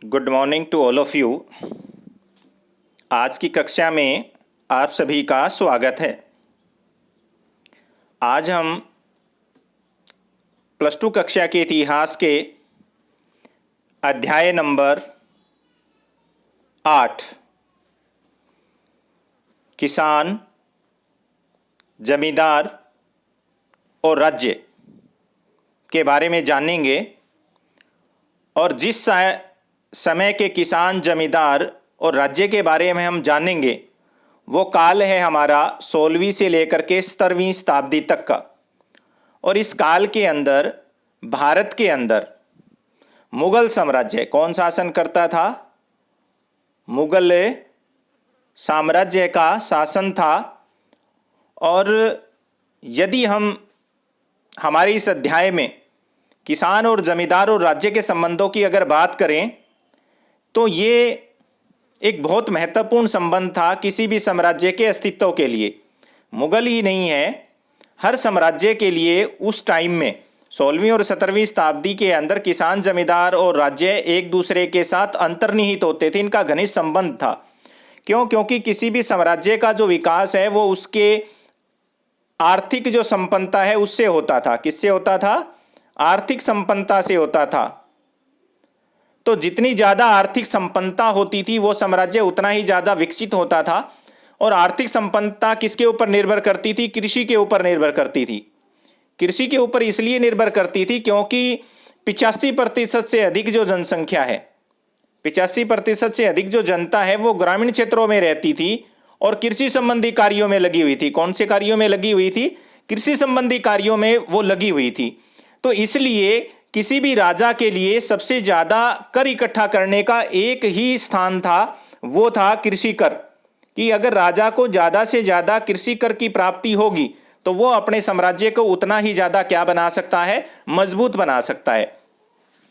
Good morning to all of you. आज की कक्षा में आप सभी का स्वागत है। आज हम प्लस टू कक्षा के इतिहास के अध्याय नंबर 8 किसान, जमींदार और राज्य के बारे में जानेंगे। और जिस समय के किसान, जमींदार और राज्य के बारे में हम जानेंगे वो काल है हमारा 16वीं से लेकर के 17वीं शताब्दी तक का। और इस काल के अंदर भारत के अंदर मुगल साम्राज्य कौन शासन करता था? मुगल साम्राज्य का शासन था। और यदि हम हमारे इस अध्याय में किसान और जमींदार और राज्य के संबंधों की अगर बात करें तो ये एक बहुत महत्वपूर्ण संबंध था किसी भी साम्राज्य के अस्तित्व के लिए। मुगल ही नहीं है, हर साम्राज्य के लिए उस टाइम में 16वीं और 17वीं शताब्दी के अंदर किसान, जमींदार और राज्य एक दूसरे के साथ अंतर्निहित होते थे। इनका घनिष्ठ संबंध था। क्यों? क्योंकि किसी भी साम्राज्य का जो विकास है वो उसके आर्थिक जो संपन्नता है उससे होता था। किससे होता था? आर्थिक संपन्नता से होता था। तो जितनी ज्यादा आर्थिक संपन्नता होती थी वो साम्राज्य उतना ही ज्यादा विकसित होता था। और आर्थिक संपन्नता किसके ऊपर निर्भर करती थी? कृषि के ऊपर निर्भर करती थी। कृषि के ऊपर इसलिए निर्भर करती थी क्योंकि 85% से अधिक जो जनसंख्या है, 85% से अधिक जो जनता है वो ग्रामीण क्षेत्रों में रहती थी और कृषि संबंधी कार्यों में लगी हुई थी। कौन से कार्यों में लगी हुई थी? कृषि संबंधी कार्यों में वो लगी हुई थी। तो इसलिए किसी भी राजा के लिए सबसे ज्यादा कर इकट्ठा करने का एक ही स्थान था, वो था कृषि कर। कि अगर राजा को ज्यादा से ज्यादा कृषि कर की प्राप्ति होगी तो वो अपने साम्राज्य को उतना ही ज्यादा क्या बना सकता है? मजबूत बना सकता है।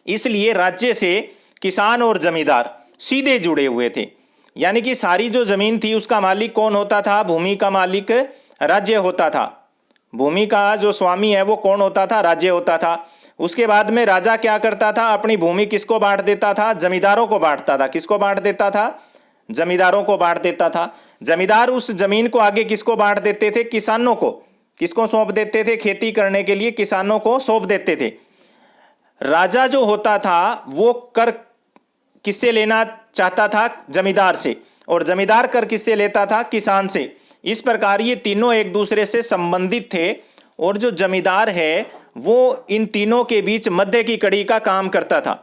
इसलिए राज्य से किसान और जमींदार सीधे जुड़े हुए थे। यानी कि सारी जो जमीन थी उसका मालिक कौन होता था? भूमि का मालिक राज्य होता था। भूमि का जो स्वामी है वो कौन होता था? राज्य होता था। उसके बाद में राजा क्या करता था? अपनी भूमि किसको बांट देता था? जमींदारों को बांटता था। किसको बांट देता था? जमींदारों को बांट देता था। जमींदार उस जमीन को आगे किसको बांट देते थे? किसानों को। किसको सौंप देते थे? खेती करने के लिए किसानों को सौंप देते थे। राजा जो होता था वो कर किससे लेना चाहता था? जमींदार से। और जमींदार कर किससे लेता था? किसान से। इस प्रकार ये तीनों एक दूसरे से संबंधित थे। और जो जमींदार है वो इन तीनों के बीच मध्य की कड़ी का काम करता था।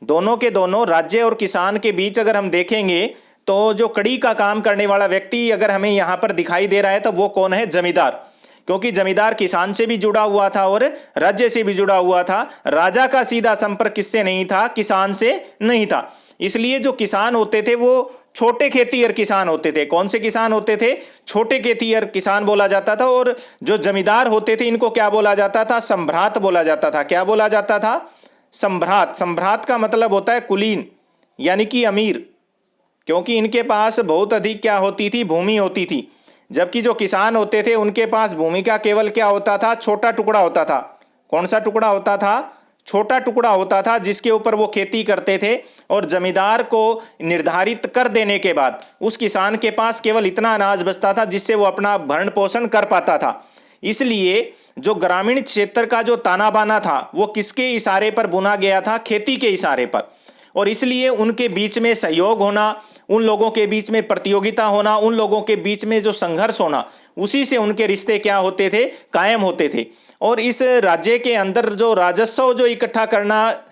दोनों के दोनों, राज्य और किसान के बीच अगर हम देखेंगे तो जो कड़ी का काम करने वाला व्यक्ति अगर हमें यहां पर दिखाई दे रहा है तो वो कौन है? जमींदार। क्योंकि जमींदार किसान से भी जुड़ा हुआ था और राज्य से भी जुड़ा हुआ था। राजा का सीधा संपर्क किससे नहीं था? किसान से नहीं था। इसलिए जो किसान होते थे वो छोटे खेतीहर किसान होते थे। कौन से किसान होते थे? छोटे खेतीहर किसान बोला जाता था। और जो जमींदार होते थे इनको क्या बोला जाता था? सम्भ्रात बोला जाता था। क्या बोला जाता था? सम्भ्रात। सम्भ्रात का मतलब होता है कुलीन, यानी कि अमीर। क्योंकि इनके पास बहुत अधिक क्या होती थी? भूमि होती थी। जबकि जो किसान होते थे उनके पास भूमि का केवल क्या होता था? छोटा टुकड़ा होता था। कौन सा टुकड़ा होता था? छोटा टुकड़ा होता था जिसके ऊपर वो खेती करते थे। और जमींदार को निर्धारित कर देने के बाद उस किसान के पास केवल इतना अनाज बचता था जिससे वो अपना भरण पोषण कर पाता था। इसलिए जो ग्रामीण क्षेत्र का जो ताना बाना था वो किसके इशारे पर बुना गया था? खेती के इशारे पर। और इसलिए उनके बीच में सहयोग होना, उन लोगों के बीच में प्रतियोगिता होना, उन लोगों के बीच में जो संघर्ष होना, उसी से उनके रिश्ते क्या होते थे? कायम होते थे। और इस राज्य के अंदर जो राजस्व जो इकट्ठा करना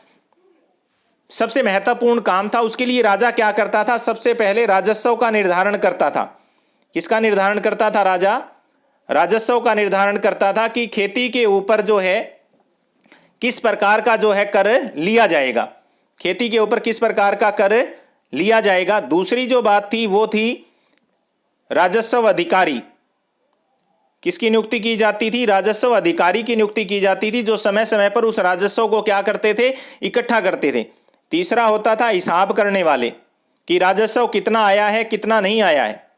सबसे महत्वपूर्ण काम था, उसके लिए राजा क्या करता था? सबसे पहले राजस्व का निर्धारण करता था। किसका निर्धारण करता था राजा? राजस्व का निर्धारण करता था कि खेती के ऊपर जो है किस प्रकार का जो है कर लिया जाएगा। खेती के ऊपर किस प्रकार का कर लिया जाएगा। दूसरी जो बात थी वो थी राजस्व अधिकारी। किसकी नियुक्ति की जाती थी? राजस्व अधिकारी की नियुक्ति की जाती थी, जो समय समय पर उस राजस्व को क्या करते थे? इकट्ठा करते थे। तीसरा होता था हिसाब करने वाले, कि राजस्व कितना आया है, कितना नहीं आया है।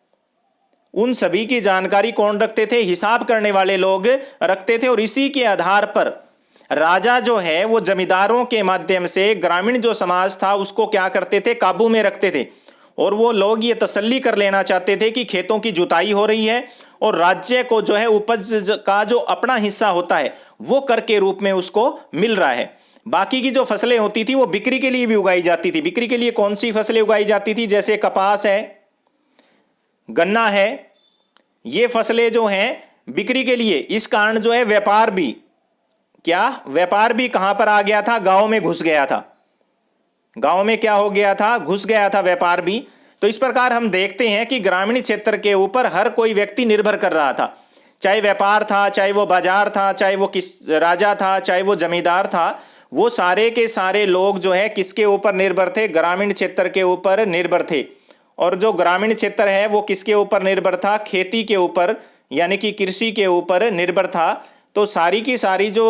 उन सभी की जानकारी कौन रखते थे? हिसाब करने वाले लोग रखते थे। और इसी के आधार पर राजा जो है वो जमींदारों के माध्यम से ग्रामीण जो समाज था उसको क्या करते थे, काबू में रखते थे। और वो लोग ये तसल्ली कर लेना चाहते थे कि खेतों की जुताई हो रही है और राज्य को जो है उपज का जो अपना हिस्सा होता है वो कर के रूप में उसको मिल रहा है। बाकी की जो फसलें होती थी वो बिक्री के लिए भी उगाई जाती थी। बिक्री के लिए कौन सी फसलें उगाई जाती थी, जैसे कपास है, गन्ना है, ये फसलें जो हैं बिक्री के लिए। इस कारण जो है व्यापार भी, क्या व्यापार भी कहां पर आ गया था, गांव में घुस गया था। गांव में क्या हो गया था, घुस गया था व्यापार भी। तो इस प्रकार हम देखते हैं कि ग्रामीण क्षेत्र के ऊपर हर कोई व्यक्ति निर्भर कर रहा था, चाहे व्यापार था, चाहे वो बाजार था, चाहे वो किस राजा था, चाहे वो जमींदार था। वो सारे के सारे लोग जो है किसके ऊपर निर्भर थे, ग्रामीण क्षेत्र के ऊपर निर्भर थे। और जो ग्रामीण क्षेत्र है वो किसके ऊपर निर्भर था, खेती के ऊपर, यानी कि कृषि के ऊपर निर्भर था। तो सारी की सारी जो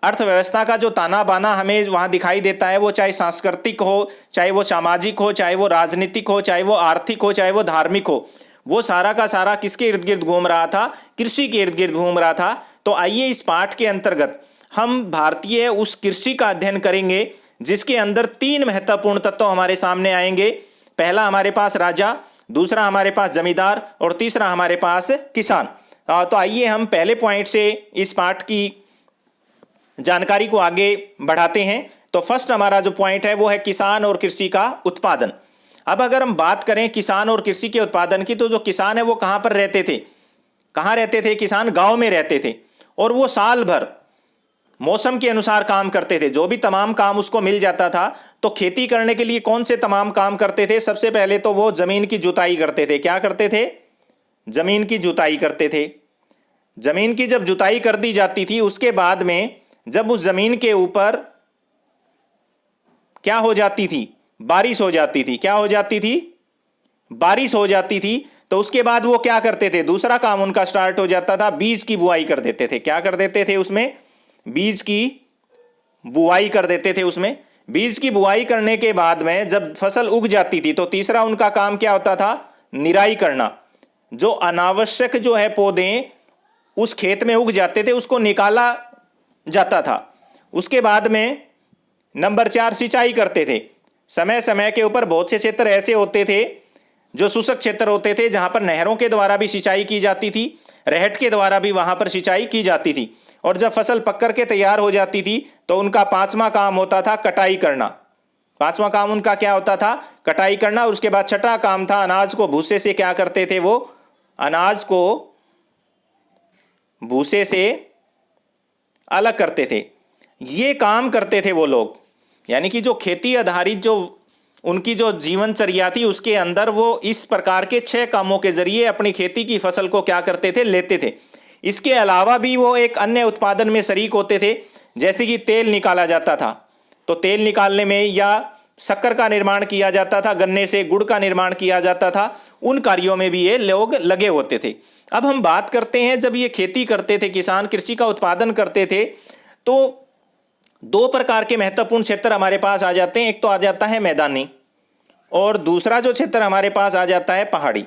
अर्थव्यवस्था का जो ताना बाना हमें वहां दिखाई देता है, वो चाहे सांस्कृतिक हो, चाहे वो सामाजिक हो, चाहे वो राजनीतिक हो, चाहे वो आर्थिक हो, चाहे वो धार्मिक हो, वो सारा का सारा किसके इर्द गिर्द घूम रहा था, कृषि के इर्द गिर्द घूम रहा था। तो आइए इस पाठ के अंतर्गत हम भारतीय उस कृषि का अध्ययन करेंगे जिसके अंदर तीन महत्वपूर्ण तत्व हमारे सामने आएंगे। पहला हमारे पास राजा, दूसरा हमारे पास जमींदार और तीसरा हमारे पास किसान। तो आइए हम पहले पॉइंट से इस पाठ की जानकारी को आगे बढ़ाते हैं। तो फर्स्ट हमारा जो पॉइंट है वो है किसान और कृषि का उत्पादन। अब अगर हम बात करें किसान और कृषि के उत्पादन की, तो जो किसान है वो कहां पर रहते थे, कहां रहते थे किसान, गांव में रहते थे। और वो साल भर मौसम के अनुसार काम करते थे, जो भी तमाम काम उसको मिल जाता था। तो खेती करने के लिए कौन से तमाम काम करते थे, सबसे पहले तो वो जमीन की जुताई करते थे। क्या करते थे, जमीन की जुताई करते थे। जमीन की जब जुताई कर दी जाती थी, उसके बाद में जब उस जमीन के ऊपर क्या हो जाती थी, बारिश हो जाती थी। क्या हो जाती थी, बारिश हो जाती थी। तो उसके बाद वो क्या करते थे, दूसरा काम उनका स्टार्ट हो जाता था, बीज की बुआई कर देते थे। क्या कर देते थे उसमें, बीज की बुआई कर देते थे उसमें। बीज की बुआई करने के बाद में जब फसल उग जाती थी, तो तीसरा उनका काम क्या होता था, निराई करना। जो अनावश्यक जो है पौधे उस खेत में उग जाते थे उसको निकाला जाता था। उसके बाद में नंबर 4 सिंचाई करते थे। समय समय के ऊपर बहुत से क्षेत्र ऐसे होते थे जो शुष्क क्षेत्र होते थे, जहां पर नहरों के द्वारा भी सिंचाई की जाती थी, रहट के द्वारा भी वहां पर सिंचाई की जाती थी। और जब फसल पक कर के तैयार हो जाती थी तो उनका पांचवा काम होता था कटाई करना। पांचवा काम उनका क्या होता था, कटाई करना। और उसके बाद छठा काम था अनाज को भूसे से क्या करते थे, वो अनाज को भूसे से अलग करते थे। ये काम करते थे वो लोग, यानी कि जो खेती आधारित जो उनकी जो जीवनचर्या थी उसके अंदर वो इस प्रकार के 6 कामों के जरिए अपनी खेती की फसल को क्या करते थे, लेते थे। इसके अलावा भी वो एक अन्य उत्पादन में शरीक होते थे, जैसे कि तेल निकाला जाता था। तो तेल निकालने में, या शक्कर का निर्माण किया जाता था, गन्ने से गुड़ का निर्माण किया जाता था, उन कार्यों में भी ये लोग लगे होते थे। अब हम बात करते हैं, जब ये खेती करते थे किसान, कृषि का उत्पादन करते थे, तो दो प्रकार के महत्वपूर्ण क्षेत्र हमारे पास आ जाते हैं। एक तो आ जाता है मैदानी और दूसरा जो क्षेत्र हमारे पास आ जाता है पहाड़ी।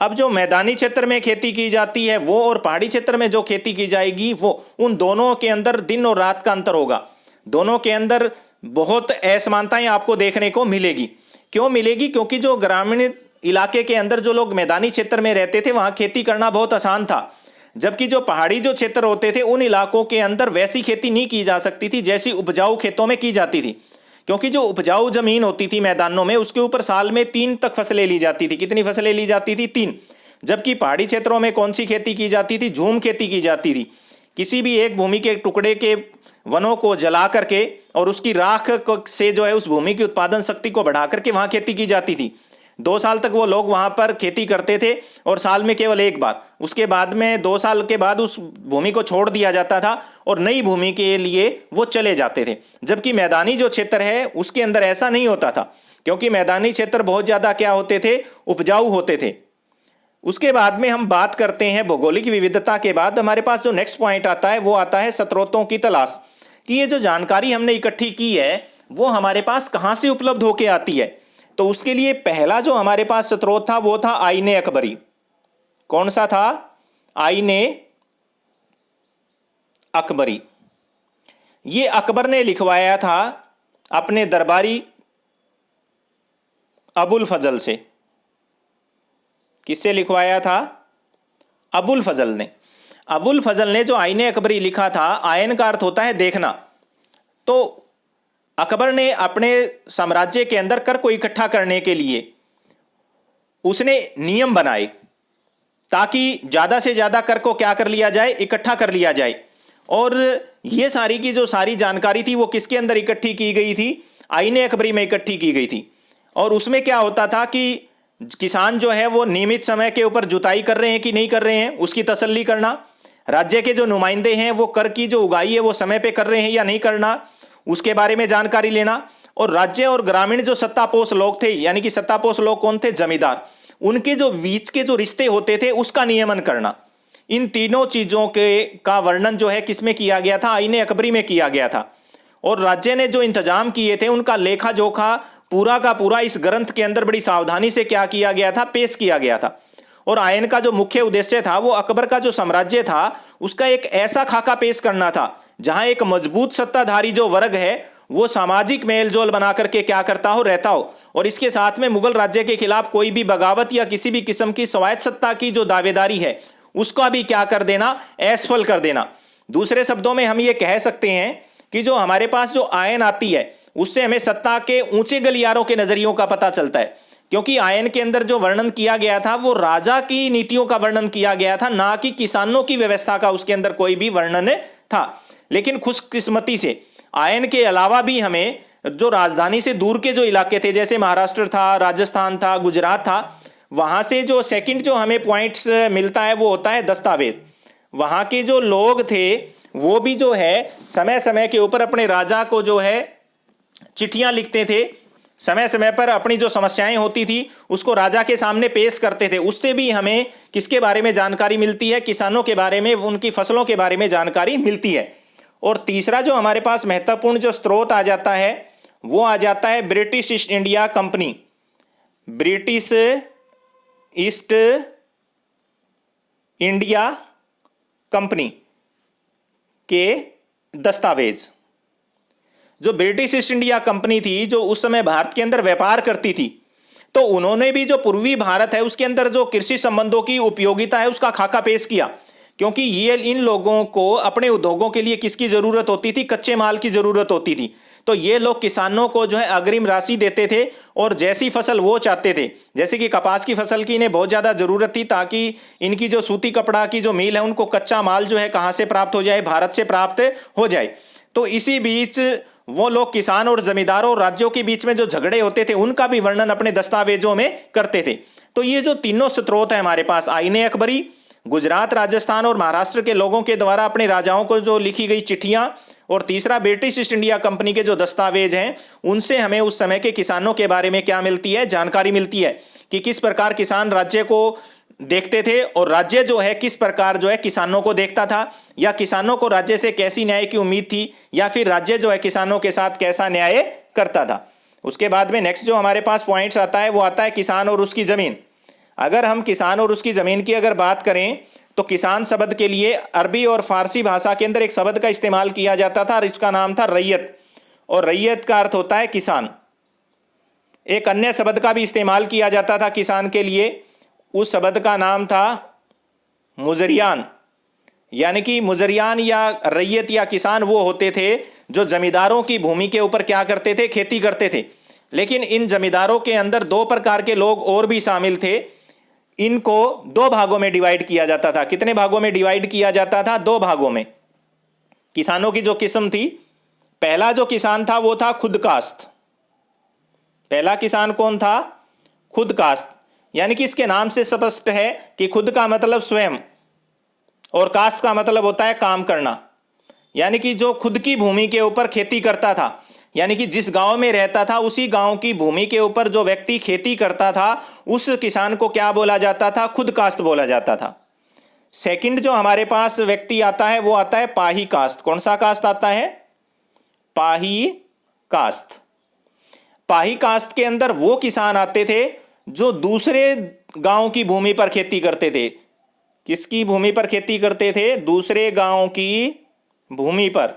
अब जो मैदानी क्षेत्र में खेती की जाती है वो, और पहाड़ी क्षेत्र में जो खेती की जाएगी वो, उन दोनों के अंदर दिन और रात का अंतर होगा। दोनों के अंदर बहुत असमानताएं आपको देखने को मिलेगी। क्यों मिलेगी, क्योंकि जो ग्रामीण इलाके के अंदर जो लोग मैदानी क्षेत्र में रहते थे वहां खेती करना बहुत आसान था, जबकि जो पहाड़ी जो क्षेत्र होते थे उन इलाकों के अंदर वैसी खेती नहीं की जा सकती थी जैसी उपजाऊ खेतों में की जाती थी। क्योंकि जो उपजाऊ जमीन होती थी मैदानों में, उसके ऊपर साल में 3 तक फसलें ली जाती थी। कितनी फसलें ली जाती थी, 3। जबकि पहाड़ी क्षेत्रों में कौन सी खेती की जाती थी, झूम खेती की जाती थी। किसी भी एक भूमि के टुकड़े के वनों को जला करके और उसकी राख से जो है उस भूमि की उत्पादन शक्ति को बढ़ा करके वहां खेती की जाती थी। 2 साल तक वो लोग वहां पर खेती करते थे और साल में केवल एक बार। उसके बाद में 2 साल के बाद उस भूमि को छोड़ दिया जाता था और नई भूमि के लिए वो चले जाते थे। जबकि मैदानी जो क्षेत्र है उसके अंदर ऐसा नहीं होता था, क्योंकि मैदानी क्षेत्र बहुत ज्यादा क्या होते थे, उपजाऊ होते थे। उसके बाद में हम बात करते हैं भौगोलिक विविधता के बाद हमारे पास जो नेक्स्ट पॉइंट आता है वो आता है स्रोतों की तलाश, कि ये जो जानकारी हमने इकट्ठी की है वो हमारे पास कहां से उपलब्ध होके आती है। तो उसके लिए पहला जो हमारे पास स्रोत था वो था आईने अकबरी। कौन सा था, आईने अकबरी। ये अकबर ने लिखवाया था अपने दरबारी अबुल फजल से। किससे लिखवाया था? अबुल फजल ने। अबुल फजल ने जो आईने अकबरी लिखा था, आयन का अर्थ होता है देखना, तो अकबर ने अपने साम्राज्य के अंदर कर को इकट्ठा करने के लिए उसने नियम बनाए ताकि ज्यादा से ज्यादा कर को क्या कर लिया जाए, इकट्ठा कर लिया जाए। और ये सारी की जो सारी जानकारी थी वो किसके अंदर इकट्ठी की गई थी? आईने अकबरी में इकट्ठी की गई थी। और उसमें क्या होता था कि किसान जो है वो नियमित समय के ऊपर जुताई कर रहे हैं कि नहीं कर रहे हैं उसकी तसल्ली करना, राज्य के जो नुमाइंदे हैं वो कर की जो उगाई है वो समय पे कर रहे हैं या नहीं करना उसके बारे में जानकारी लेना, और राज्य और ग्रामीण जो सत्तापोष लोग थे, यानी कि सत्तापोष लोग कौन थे? जमींदार, उनके जो बीच के जो रिश्ते होते थे उसका नियमन करना। इन तीनों चीजों के का वर्णन जो है किसमें किया गया था? आईने अकबरी में किया गया था। और राज्य ने जो इंतजाम किए थे उनका लेखा जोखा पूरा का पूरा इस ग्रंथ के अंदर बड़ी सावधानी से क्या किया गया था? पेश किया गया था। और आयन का जो मुख्य उद्देश्य था वो अकबर का जो साम्राज्य था उसका एक ऐसा खाका पेश करना था जहां एक मजबूत सत्ताधारी जो वर्ग है वो सामाजिक मेलजोल बना करके क्या करता हो, रहता हो, और इसके साथ में मुगल राज्य के खिलाफ कोई भी बगावत या किसी भी किस्म की स्वायत्त सत्ता की जो दावेदारी है उसका भी क्या कर देना, असफल कर देना। दूसरे शब्दों में हम ये कह सकते हैं कि जो हमारे पास जो आयन आती है उससे हमें सत्ता के ऊंचे गलियारों के नजरियों का पता चलता है, क्योंकि आयन के अंदर जो वर्णन किया गया था वो राजा की नीतियों का वर्णन किया गया था, ना कि किसानों की व्यवस्था का उसके अंदर कोई भी वर्णन था। लेकिन खुशकिस्मती से आयन के अलावा भी हमें जो राजधानी से दूर के जो इलाके थे जैसे महाराष्ट्र था, राजस्थान था, गुजरात था, वहां से जो सेकंड जो हमें पॉइंट्स मिलता है वो होता है दस्तावेज। वहां के जो लोग थे वो भी जो है समय समय के ऊपर अपने राजा को जो है चिट्ठियां लिखते थे, समय समय पर अपनी जो समस्याएं होती थी उसको राजा के सामने पेश करते थे। उससे भी हमें किसके बारे में जानकारी मिलती है? किसानों के बारे में, उनकी फसलों के बारे में जानकारी मिलती है। और तीसरा जो हमारे पास महत्वपूर्ण जो स्रोत आ जाता है वो आ जाता है British east India company, British east India company के दस्तावेज। जो ब्रिटिश ईस्ट इंडिया कंपनी थी जो उस समय भारत के अंदर व्यापार करती थी, तो उन्होंने भी जो पूर्वी भारत है उसके अंदर जो कृषि संबंधों की उपयोगिता है उसका खाका पेश किया, क्योंकि ये इन लोगों को अपने उद्योगों के लिए किसकी जरूरत होती थी? कच्चे माल की जरूरत होती थी। तो ये लोग किसानों को जो है अग्रिम राशि देते थे और जैसी फसल वो चाहते थे, जैसे कि कपास की फसल की इन्हें बहुत ज्यादा जरूरत थी ताकि इनकी जो सूती कपड़ा की जो मिल है उनको कच्चा माल जो है कहां से प्राप्त हो जाए? भारत से प्राप्त हो जाए। तो इसी बीच वो लोग किसान और जमींदारों और राज्यों के बीच में जो झगड़े होते थे उनका भी वर्णन अपने दस्तावेजों में करते थे। तो ये जो तीनों स्रोत है हमारे पास, आईने अकबरी, गुजरात, राजस्थान और महाराष्ट्र के लोगों के द्वारा अपने राजाओं को जो लिखी गई चिट्ठियां, और तीसरा ब्रिटिश ईस्ट इंडिया कंपनी के जो दस्तावेज हैं उनसे हमें उस समय के किसानों के बारे में क्या मिलती है? जानकारी मिलती है कि किस प्रकार किसान राज्य को देखते थे और राज्य जो है किस प्रकार जो है किसानों को देखता था, या किसानों को राज्य से कैसी न्याय की उम्मीद थी, या फिर राज्य जो है किसानों के साथ कैसा न्याय करता था। उसके बाद में नेक्स्ट जो हमारे पास पॉइंट्स आता है वो आता है किसान और उसकी जमीन। अगर हम किसान और उसकी जमीन की अगर बात करें तो किसान शब्द के लिए अरबी और फारसी भाषा के अंदर एक शब्द का इस्तेमाल किया जाता था और इसका नाम था रैयत, और रैयत का अर्थ होता है किसान। एक अन्य शब्द का भी इस्तेमाल किया जाता था किसान के लिए, उस शब्द का नाम था मुजरियान। यानी कि मुजरियान या रैयत या किसान वो होते थे जो जमींदारों की भूमि के ऊपर क्या करते थे? खेती करते थे। लेकिन इन जमींदारों के अंदर दो प्रकार के लोग और भी शामिल थे। इनको दो भागों में डिवाइड किया जाता था। कितने भागों में डिवाइड किया जाता था? दो भागों में। किसानों की जो किस्म थी, पहला जो किसान था वो था खुदकास्त। पहला किसान कौन था? खुदकास्त। यानी कि इसके नाम से स्पष्ट है कि खुद का मतलब स्वयं और कास्ट का मतलब होता है काम करना। यानी कि जो खुद की भूमि के ऊपर खेती करता था, यानी कि जिस गांव में रहता था उसी गांव की भूमि के ऊपर जो व्यक्ति खेती करता था उस किसान को क्या बोला जाता था? खुद कास्ट बोला जाता था। सेकंड जो हमारे पास व्यक्ति आता है वो आता है पाही कास्ट। कौन सा कास्ट आता है? पाही कास्ट। पाही कास्ट के अंदर वो किसान आते थे जो दूसरे गांव की भूमि पर खेती करते थे। किसकी भूमि पर खेती करते थे? दूसरे गांव की भूमि पर।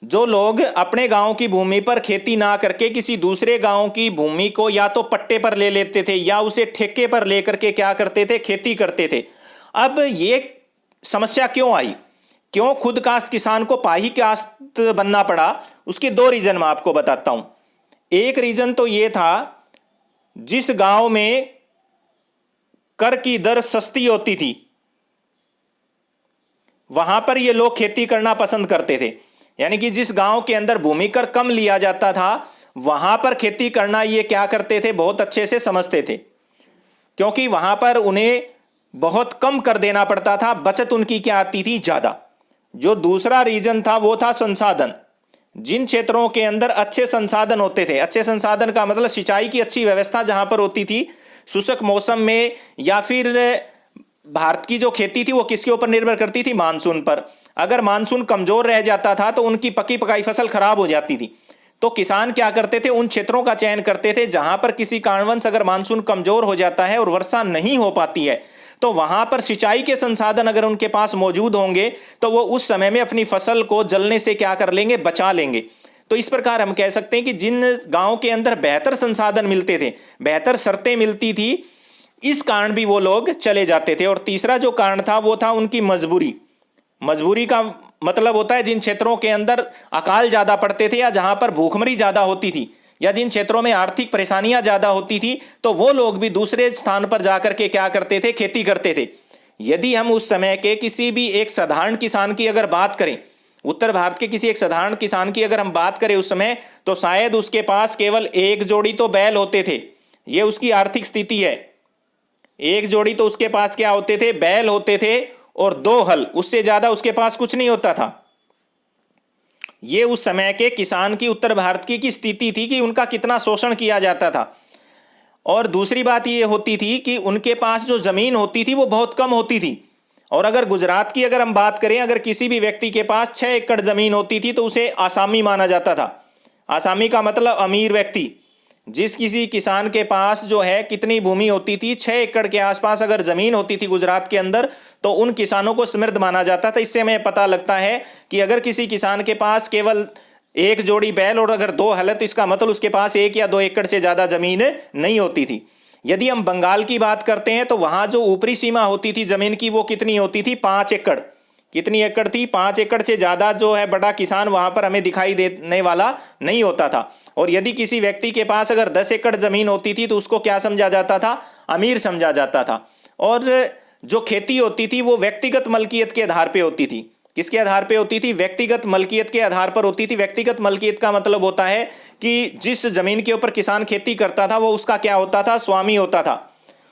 जो लोग अपने गांव की भूमि पर खेती ना करके किसी दूसरे गांव की भूमि को या तो पट्टे पर ले लेते थे या उसे ठेके पर लेकर के क्या करते थे, खेती करते थे। अब ये समस्या क्यों आई, क्यों खुद काश्त किसान को पाही काश्त बनना पड़ा, उसके दो रीजन मैं आपको बताता हूं। एक रीजन तो ये था, जिस गांव में कर की दर सस्ती होती थी वहां पर ये लोग खेती करना पसंद करते थे। यानी कि जिस गांव के अंदर भूमि कर कम लिया जाता था वहां पर खेती करना ये क्या करते थे, बहुत अच्छे से समझते थे, क्योंकि वहां पर उन्हें बहुत कम कर देना पड़ता था, बचत उनकी क्या आती थी, ज्यादा। जो दूसरा रीजन था वो था संसाधन। जिन क्षेत्रों के अंदर अच्छे संसाधन होते थे, अच्छे संसाधन का मतलब सिंचाई की अच्छी व्यवस्था जहां पर होती थी शुष्क मौसम में, या फिर भारत की जो खेती थी वो किसके ऊपर निर्भर करती थी, मानसून पर। अगर मानसून कमजोर रह जाता था तो उनकी पकी पकाई फसल खराब हो जाती थी। तो किसान क्या करते थे, उन क्षेत्रों का चयन करते थे जहां पर किसी कारणवश अगर मानसून कमजोर हो जाता है और वर्षा नहीं हो पाती है तो वहां पर सिंचाई के संसाधन अगर उनके पास मौजूद होंगे तो वो उस समय में अपनी फसल को जलने से क्या कर लेंगे, बचा लेंगे। तो इस प्रकार हम कह सकते हैं कि जिन गांव के अंदर बेहतर संसाधन मिलते थे, बेहतर शर्तें मिलती थी, इस कारण भी वो लोग चले जाते थे। और तीसरा जो कारण था वो था उनकी मजबूरी। मजबूरी का मतलब होता है जिन क्षेत्रों के अंदर अकाल ज्यादा पड़ते थे या जहां पर भूखमरी ज्यादा होती थी या जिन क्षेत्रों में आर्थिक परेशानियां ज्यादा होती थी, तो वो लोग भी दूसरे स्थान पर जाकर के क्या करते थे, खेती करते थे। यदि हम उस समय के किसी भी एक साधारण किसान की अगर बात करें, उत्तर भारत के किसी एक साधारण किसान की अगर हम बात करें उस समय, तो शायद उसके पास केवल एक जोड़ी तो बैल होते थे। ये उसकी आर्थिक स्थिति है। एक जोड़ी तो उसके पास क्या होते थे, बैल होते थे, और दो हल, उससे ज्यादा उसके पास कुछ नहीं होता था। ये उस समय के किसान की, उत्तर भारत की स्थिति थी कि उनका कितना शोषण किया जाता था। और दूसरी बात ये होती थी कि उनके पास जो जमीन होती थी वो बहुत कम होती थी। और अगर गुजरात की अगर हम बात करें, अगर किसी भी व्यक्ति के पास 6 एकड़ जमीन होती थी तो उसे आसामी माना जाता था। आसामी का मतलब अमीर व्यक्ति। जिस किसी किसान के पास जो है कितनी भूमि होती थी, 6 एकड़ के आसपास अगर जमीन होती थी गुजरात के अंदर, तो उन किसानों को समृद्ध माना जाता था। इससे हमें पता लगता है कि अगर किसी किसान के पास केवल एक जोड़ी बैल और अगर दो हल, तो इसका मतलब उसके पास 1 या 2 एकड़ से ज्यादा जमीन नहीं होती थी। यदि हम बंगाल की बात करते हैं तो वहां जो ऊपरी सीमा होती थी जमीन की वो कितनी होती थी, 5 एकड़। कितनी एकड़ थी, 5 एकड़ से ज्यादा जो है बड़ा किसान वहां पर हमें दिखाई देने वाला नहीं होता था। और यदि किसी व्यक्ति के पास अगर 10 एकड़ जमीन होती थी तो उसको क्या समझा जाता था, अमीर समझा जाता था। और जो खेती होती थी वो व्यक्तिगत मलकियत के आधार पे होती थी। किसके आधार पे होती थी, व्यक्तिगत मलकियत के आधार पर होती थी। व्यक्तिगत मलकियत का मतलब होता है कि जिस जमीन के ऊपर किसान खेती करता था वो उसका क्या होता था, स्वामी होता था।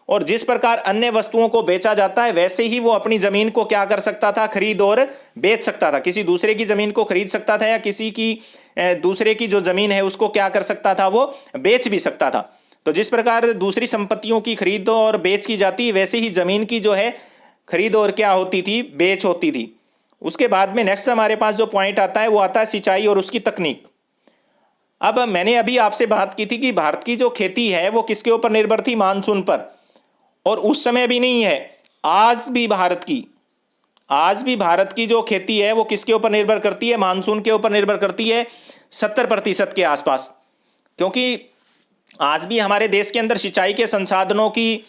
और जिस प्रकार अन्य वस्तुओं को बेचा जाता है वैसे ही वो अपनी जमीन को क्या कर सकता था, खरीद और बेच सकता था। किसी दूसरे की जमीन को खरीद सकता था या किसी की दूसरे की जो जमीन है उसको क्या कर सकता था, वो बेच भी सकता था। तो जिस प्रकार दूसरी संपत्तियों की खरीद और बेच की जाती है वैसे ही जमीन की जो है खरीद और क्या होती थी, बेच होती थी। उसके बाद में नेक्स्ट हमारे पास जो पॉइंट आता है वो आता है सिंचाई और उसकी तकनीक। अब मैंने अभी आपसे बात की थी कि भारत की जो खेती है वो किसके ऊपर निर्भर थी, मानसून पर। और उस समय भी नहीं है, आज भी भारत की जो खेती है वो किसके ऊपर निर्भर करती है, मानसून के ऊपर निर्भर करती है, 70% के आसपास। क्योंकि आज भी हमारे देश के अंदर सिंचाई के संसाधनों की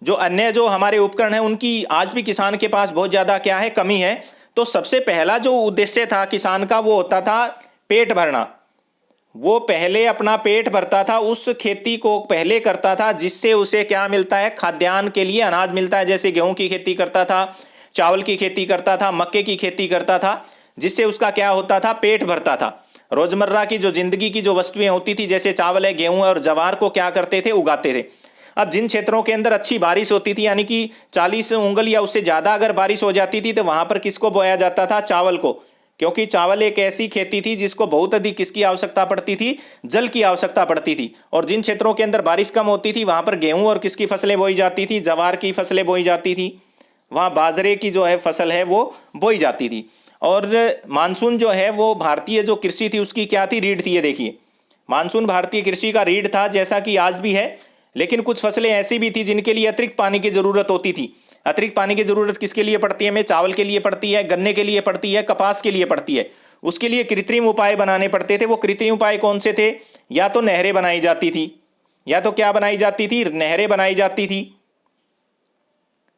जो अन्य जो हमारे उपकरण हैं उनकी आज भी किसान के पास बहुत ज्यादा क्या है, कमी है। तो सबसे पहला जो उद्देश्य था किसान का वो होता था पेट भरना। वो पहले अपना पेट भरता था, उस खेती को पहले करता था जिससे उसे क्या मिलता है, खाद्यान्न के लिए अनाज मिलता है। जैसे गेहूं की खेती करता था, चावल की खेती करता था, मक्के की खेती करता था, जिससे उसका क्या होता था, पेट भरता था। रोजमर्रा की जो जिंदगी की जो वस्तुएं होती थी जैसे चावल है, गेहूं और ज्वार को क्या करते थे, उगाते थे। अब जिन क्षेत्रों के अंदर अच्छी बारिश होती थी, यानी कि 40 उंगल या उससे ज्यादा अगर बारिश हो जाती थी तो वहां पर किसको बोया जाता था, चावल को। क्योंकि चावल एक ऐसी खेती थी जिसको बहुत अधिक किसकी आवश्यकता पड़ती थी, जल की आवश्यकता पड़ती थी। और जिन क्षेत्रों के अंदर बारिश कम होती थी वहां पर गेहूं और किसकी फसलें बोई जाती थी, ज्वार की फसलें बोई जाती थी। वहां बाजरे की जो है फसल है वो बोई जाती थी। और मानसून जो है वो भारतीय जो कृषि थी उसकी क्या थी, रीढ़ थी। ये देखिए, मानसून भारतीय कृषि का रीढ़ था, जैसा कि आज भी है। लेकिन कुछ फसलें ऐसी भी थी जिनके लिए अतिरिक्त पानी की जरूरत होती थी। अतिरिक्त पानी की जरूरत किसके लिए पड़ती है, हमें चावल के लिए पड़ती है, गन्ने के लिए पड़ती है, कपास के लिए पड़ती है। उसके लिए कृत्रिम उपाय बनाने पड़ते थे। वो कृत्रिम उपाय कौन से थे? या तो नहरें बनाई जाती थी, या तो क्या बनाई जाती थी? नहरें बनाई जाती थी।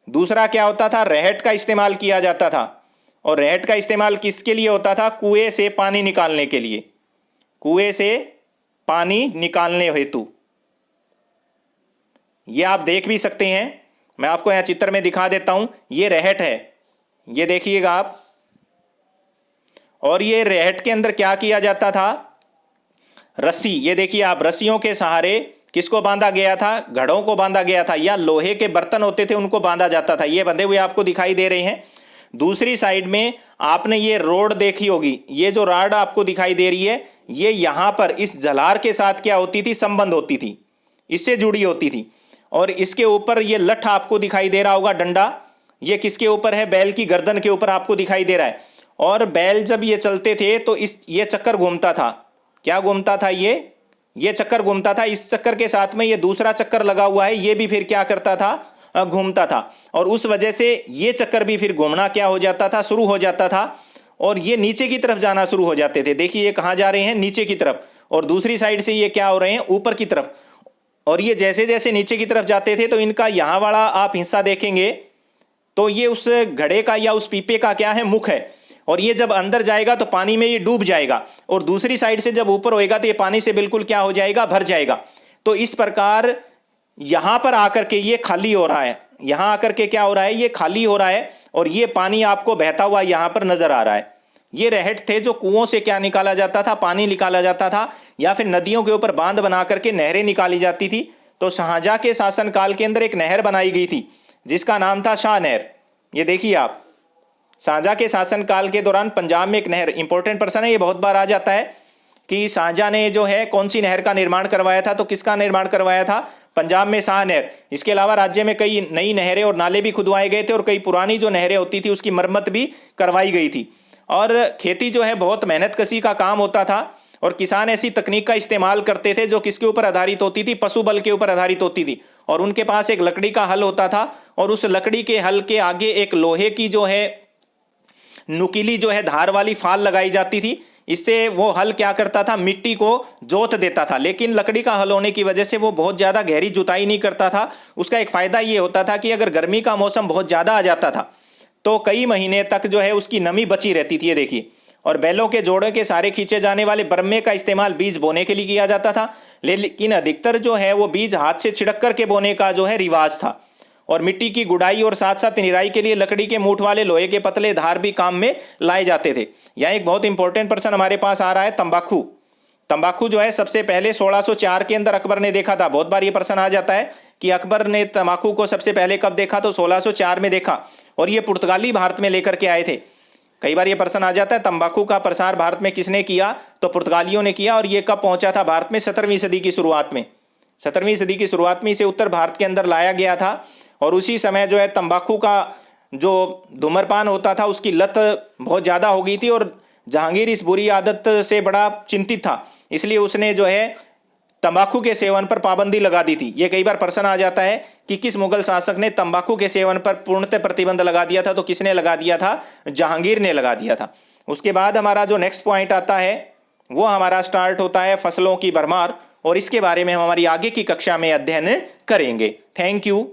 दूसरा क्या होता था? रहट का इस्तेमाल किया जाता था। और रहट का इस्तेमाल किसके लिए होता था? कुएं से पानी निकालने के लिए, कुएं से पानी निकालने हेतु। ये आप देख भी सकते हैं, मैं आपको यहां चित्र में दिखा देता हूं। ये रहट है, ये देखिएगा आप। और ये रहट के अंदर क्या किया जाता था? रस्सी, ये देखिए आप, रस्सियों के सहारे किसको बांधा गया था? घड़ों को बांधा गया था, या लोहे के बर्तन होते थे उनको बांधा जाता था। ये बंधे हुए आपको दिखाई दे रहे हैं। दूसरी साइड में आपने ये रोड देखी होगी, ये जो रॉड आपको दिखाई दे रही है, ये यहां पर इस जलार के साथ क्या होती थी? संबंध होती थी, इससे जुड़ी होती थी। और इसके ऊपर ये लठ आपको दिखाई दे रहा होगा, डंडा, ये किसके ऊपर है? बैल की गर्दन के ऊपर आपको दिखाई दे रहा है। और बैल जब ये चलते थे तो ये चक्कर घूमता था। क्या घूमता था? ये चक्कर घूमता था। इस चक्कर के साथ में ये दूसरा चक्कर लगा हुआ है, ये भी फिर क्या करता था? घूमता था। और उस वजह से ये चक्कर भी फिर घूमना क्या हो जाता था? शुरू हो जाता था। और ये नीचे की तरफ जाना शुरू हो जाते थे। देखिए ये कहां जा रहे हैं? नीचे की तरफ। और दूसरी साइड से ये क्या हो रहे हैं? ऊपर की तरफ। और ये जैसे जैसे नीचे की तरफ जाते थे तो इनका यहां वाला आप हिस्सा देखेंगे तो ये उस घड़े का या उस पीपे का क्या है? मुख है। और ये जब अंदर जाएगा तो पानी में ये डूब जाएगा, और दूसरी साइड से जब ऊपर होएगा तो ये पानी से बिल्कुल क्या हो जाएगा? भर जाएगा। तो इस प्रकार यहां पर आकर के ये खाली हो रहा है, यहां आकर के क्या हो रहा है? ये खाली हो रहा है। और ये पानी आपको बहता हुआ यहां पर नजर आ रहा है। ये रहट थे जो कुओं से क्या निकाला जाता था? पानी निकाला जाता था, या फिर नदियों के ऊपर बांध बना करके नहरें निकाली जाती थी। तो शाहजहां के शासनकाल के अंदर एक नहर बनाई गई थी जिसका नाम था शाह नहर। ये देखिए आप, शाहजहां के शासनकाल के दौरान पंजाब में एक नहर, इंपॉर्टेंट पर्सन है, ये बहुत बार आ जाता है कि शाहजहां ने जो है कौन सी नहर का निर्माण करवाया था? तो किसका निर्माण करवाया था? पंजाब में शाह नहर। इसके अलावा राज्य में कई नई नहरें और नाले भी खुदवाए गए थे, और कई पुरानी जो नहरें होती थी उसकी मरम्मत भी करवाई गई थी। और खेती जो है बहुत मेहनत कशी का काम होता था, और किसान ऐसी तकनीक का इस्तेमाल करते थे जो किसके ऊपर आधारित होती थी? पशु बल के ऊपर आधारित होती थी। और उनके पास एक लकड़ी का हल होता था, और उस लकड़ी के हल के आगे एक लोहे की जो है नुकीली जो है धार वाली फाल लगाई जाती थी। इससे वो हल क्या करता था? मिट्टी को जोत देता था। लेकिन लकड़ी का हल होने की वजह से वो बहुत ज्यादा गहरी जुताई नहीं करता था। उसका एक फायदा ये होता था कि अगर गर्मी का मौसम बहुत ज्यादा आ जाता था तो कई महीने तक जो है उसकी नमी बची रहती थी। ये देखिए। और बैलों के जोड़ों के सारे खींचे जाने वाले बर्मे का इस्तेमाल बीज बोने के लिए किया जाता था, लेकिन अधिकतर जो है वो बीज हाथ से छिड़क करके बोने का जो है रिवाज था। और मिट्टी की गुड़ाई और साथ साथ निराई के लिए लकड़ी के मूठ वाले लोहे के पतले धार भी काम में लाए जाते थे। यहाँ एक बहुत इंपॉर्टेंट पर्सन हमारे पास आ रहा है, तंबाकू। तंबाकू जो है सबसे पहले 1604 के अंदर अकबर ने देखा था। बहुत बार ये प्रश्न आ जाता है कि अकबर ने तंबाकू को सबसे पहले कब देखा? तो 1604 में देखा। और ये पुर्तगाली भारत में लेकर के आए थे। कई बार ये प्रश्न आ जाता है तंबाकू का प्रसार भारत में किसने किया? तो पुर्तगालियों ने किया। और ये कब पहुंचा था भारत में? 17वीं सदी की शुरुआत में। 17वीं सदी की शुरुआत में इसे उत्तर भारत के अंदर लाया गया था। और उसी समय जो है तंबाकू का जो धूम्रपान होता था उसकी लत बहुत ज़्यादा हो गई थी, और जहांगीर इस बुरी आदत से बड़ा चिंतित था, इसलिए उसने जो है तंबाकू के सेवन पर पाबंदी लगा दी थी। ये कई बार प्रश्न आ जाता है कि किस मुगल शासक ने तंबाकू के सेवन पर पूर्णतः प्रतिबंध लगा दिया था? तो किसने लगा दिया था? जहांगीर ने लगा दिया था। उसके बाद हमारा जो नेक्स्ट पॉइंट आता है वो हमारा स्टार्ट होता है फसलों की भरमार, और इसके बारे में हम हमारी आगे की कक्षा में अध्ययन करेंगे। Thank you.